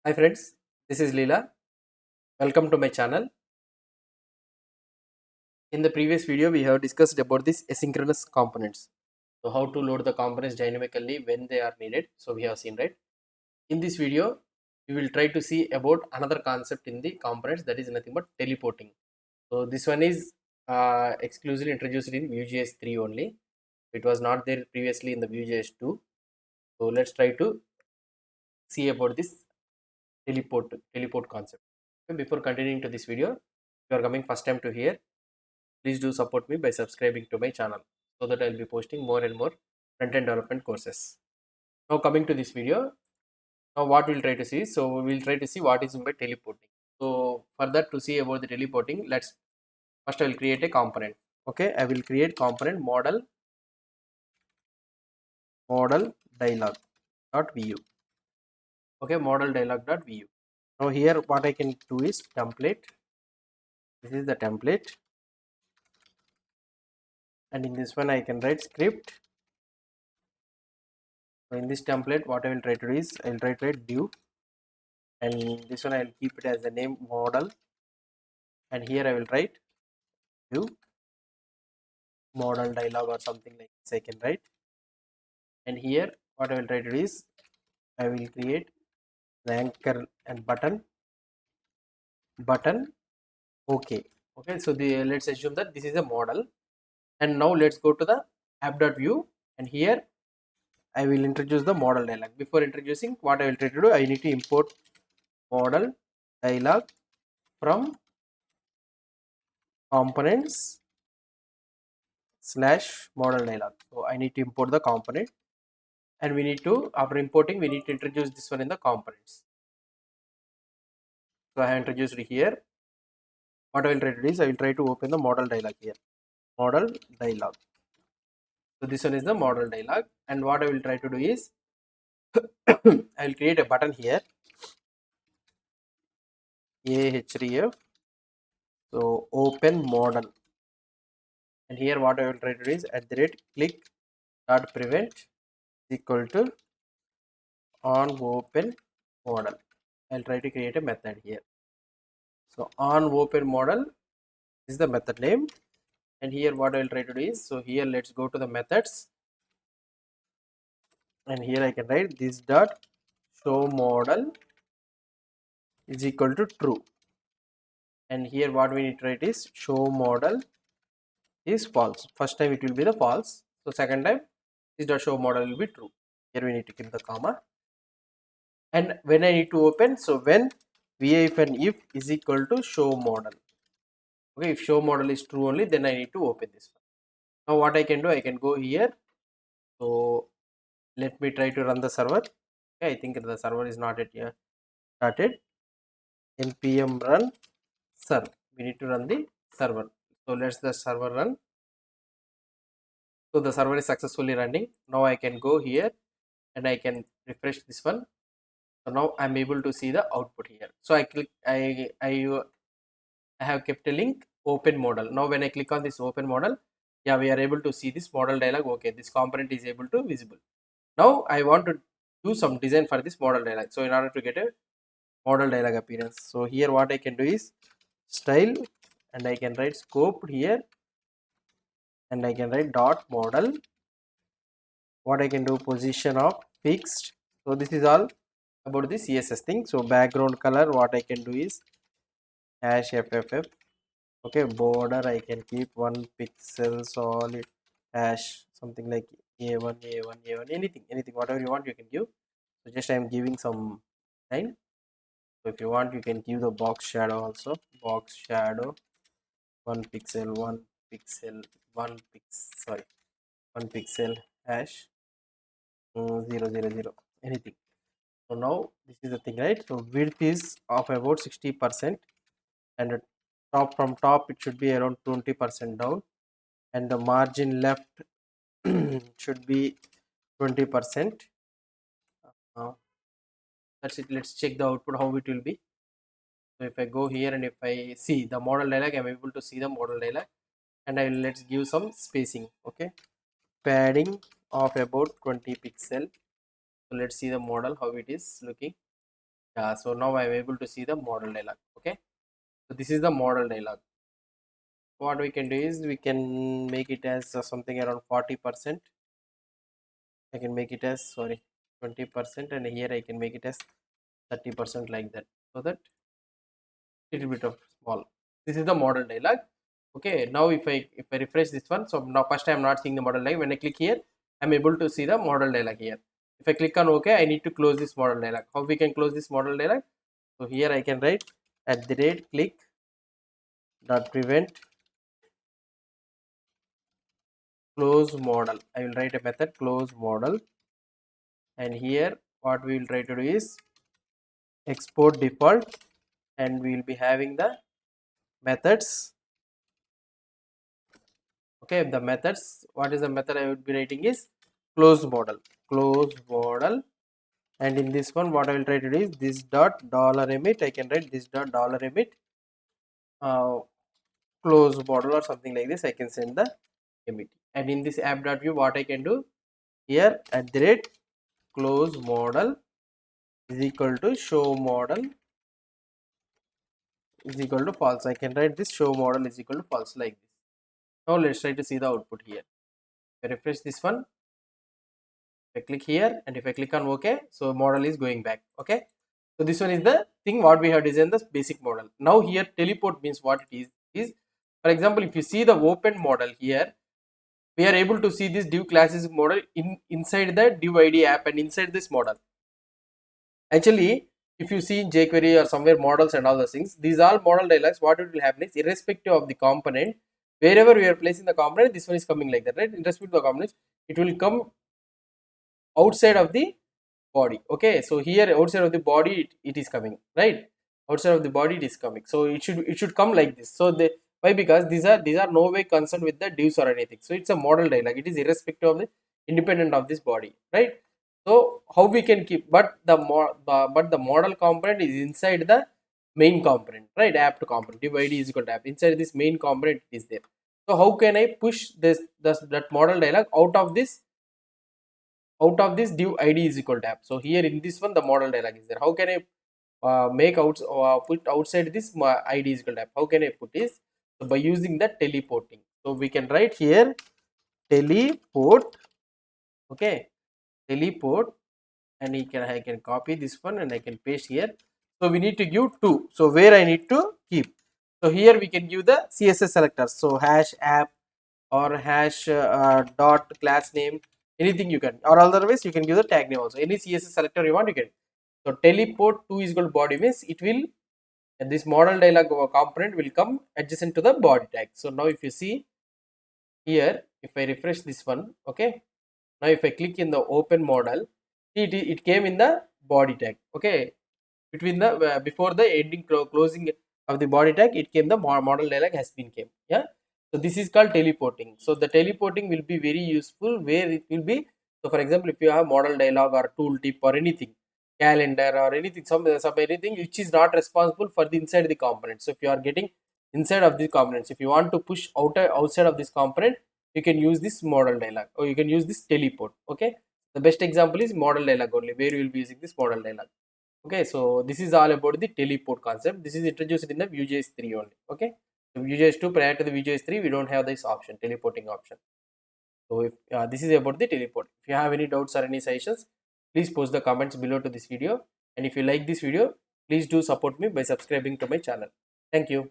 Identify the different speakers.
Speaker 1: Hi friends, this is Leela. Welcome to my channel. In the previous video, we have discussed about this asynchronous components. So how to load the components dynamically when they are needed. So we have seen, right? In this video, we will try to see about another concept in the components, that is nothing but teleporting. So this one is exclusively introduced in Vue.js 3 only. It was not there previously in the Vue.js 2. So let's try to see about this teleport concept. Okay, before continuing to this video, if you are coming first time to here, please do support me by subscribing to my channel so that I'll be posting more and more front-end development courses. Now coming to this video, now what we'll try to see. So we'll try to see what is meant by teleporting. So for that, to see about the teleporting, let's first I will create a component. Okay, I will create component model dialog dot view. Okay, model dialog dot view. Now here what I can do is template. This is the template, and in this one I can write script. So in this template, what I will try to do is I will try to write div, and this one I will keep it as the name model, and here I will write div model dialog or something like this I can write. And here what I will try to do is I will create the anchor and button okay. Okay, so the let's assume that this is a model, and now let's go to the app.view, and here I will introduce the model dialog. Before introducing, what I will try to do, I need to import model dialog from components slash model dialog. So I need to import the component, and we need to, after importing, we need to introduce this one in the components. So I have introduced it here. What I will try to do is I will try to open the model dialog here. Model dialog. So this one is the model dialog, and what I will try to do is I will create a button here, ahref. So open model, and here what I will try to do is at the rate click dot prevent equal to on open model. I'll try to create a method here. So on open model is the method name, and here what I will try to do is, so here let's go to the methods, and here I can write this dot show model is equal to true, and here what we need to write is show model is false. First time it will be the false, so second time this dot show model will be true. Here we need to keep the comma, and when I need to open, so when if and if is equal to show model. Okay, if show model is true only, then I need to open this one. Now what I can do, I can go here. So let me try to run the server. Okay, I think the server is not yet started. npm run serve. We need to run the server. So let's the server run. So the server is successfully running. Now I can go here and I can refresh this one. So now I'm able to see the output here. So I click, I have kept a link open model. Now when I click on this open model, yeah, we are able to see this model dialog. Okay, this component is able to visible. Now I want to do some design for this model dialog. So in order to get a model dialog appearance, so here what I can do is style, and I can write scope here, and I can write dot model. What I can do, position of fixed. So this is all about the CSS thing. So background color, what I can do is hash FFF. Okay, border I can keep 1 pixel solid hash something like A1 anything whatever you want you can give. So just I am giving some line. So if you want you can give the box shadow also, box shadow 1 pixel 1 pixel 1 pixel hash 000 anything. So now this is the thing, right? So width is of about 60%, and top from top it should be around 20% down, and the margin left should be 20%. uh, that's it. Let's check the output how it will be. So if I go here and if I see the model dialog, I'm able to see the model dialog, and I will, let's give some spacing. Okay, padding of about 20 pixel. So let's see the model how it is looking. Yeah, so now I'm able to see the model dialog. Okay, so this is the model dialog. What we can do is we can make it as something around 40%. I can make it as, sorry, 20%, and here I can make it as 30% like that, so that little bit of small. This is the model dialog. Okay, now if I refresh this one, so now first I am not seeing the model dialog. When I click here, I'm able to see the model dialog here. If I click on OK, I need to close this model dialog. How we can close this model dialog? So here I can write @click dot prevent close model. I will write a method close model, and here what we will try to do is export default, and we will be having the methods. Okay, the methods, what is the method I would be writing is close model, and in this one what I will try to do is this dot dollar emit. I can write this dot dollar emit close model or something like this. I can send the emit, and in this app.view what I can do here close model is equal to show model is equal to false. I can write this show model is equal to false like this. Now let's try to see the output here. I refresh this one, I click here, and if I click on OK, so model is going back. Okay, so this one is the thing what we have designed, the basic model. Now here teleport means what it is for example, if you see the open model here, we are able to see this div classes model inside the div id app and inside this model. Actually, if you see in jQuery or somewhere models and all those things, these all model dialogues, what it will happen is irrespective of the component, wherever we are placing the component, this one is coming like that, right? Irrespective of the components, it will come outside of the body. Okay, so here outside of the body it is coming, right? Outside of the body it is coming, so it should come like this. So the why? Because these are no way concerned with the divs or anything, so it's a model dialog. It is irrespective of the independent of this body, right? So how we can keep, but the model component is inside the main component, right? App to component, div id is equal to app, inside this main component is there. So how can I push that model dialog out of this div id is equal to app? So here in this one the model dialog is there. How can I make out put outside this id is equal to app? How can I put this? So by using the teleporting. So we can write here teleport. Okay, teleport, and I can copy this one and I can paste here. So we need to give two. So where I need to keep? So here we can give the css selectors. So hash app or hash dot class name, anything you can, or otherwise you can give the tag name also. Any css selector you want, you can. So teleport to is equal to body means it will, and this model dialog component will come adjacent to the body tag. So now if you see here, if I refresh this one, okay, now if I click in the open model, it came in the body tag. Okay, between the before the ending closing of the body tag, it came the model dialog has been came. Yeah, so this is called teleporting. So the teleporting will be very useful where it will be. So for example, if you have model dialog or tooltip or anything, calendar or anything, some anything which is not responsible for the inside the component. So if you are getting inside of the components, if you want to push outside of this component, you can use this model dialog or you can use this teleport. Okay, the best example is model dialog only, where you will be using this model dialog. Okay, so this is all about the teleport concept. This is introduced in the Vuejs 3 only. Okay, so Vuejs 2, prior to the Vuejs 3, we don't have this option, teleporting option. So if this is about the teleport. If you have any doubts or any suggestions, please post the comments below to this video. And if you like this video, please do support me by subscribing to my channel. Thank you.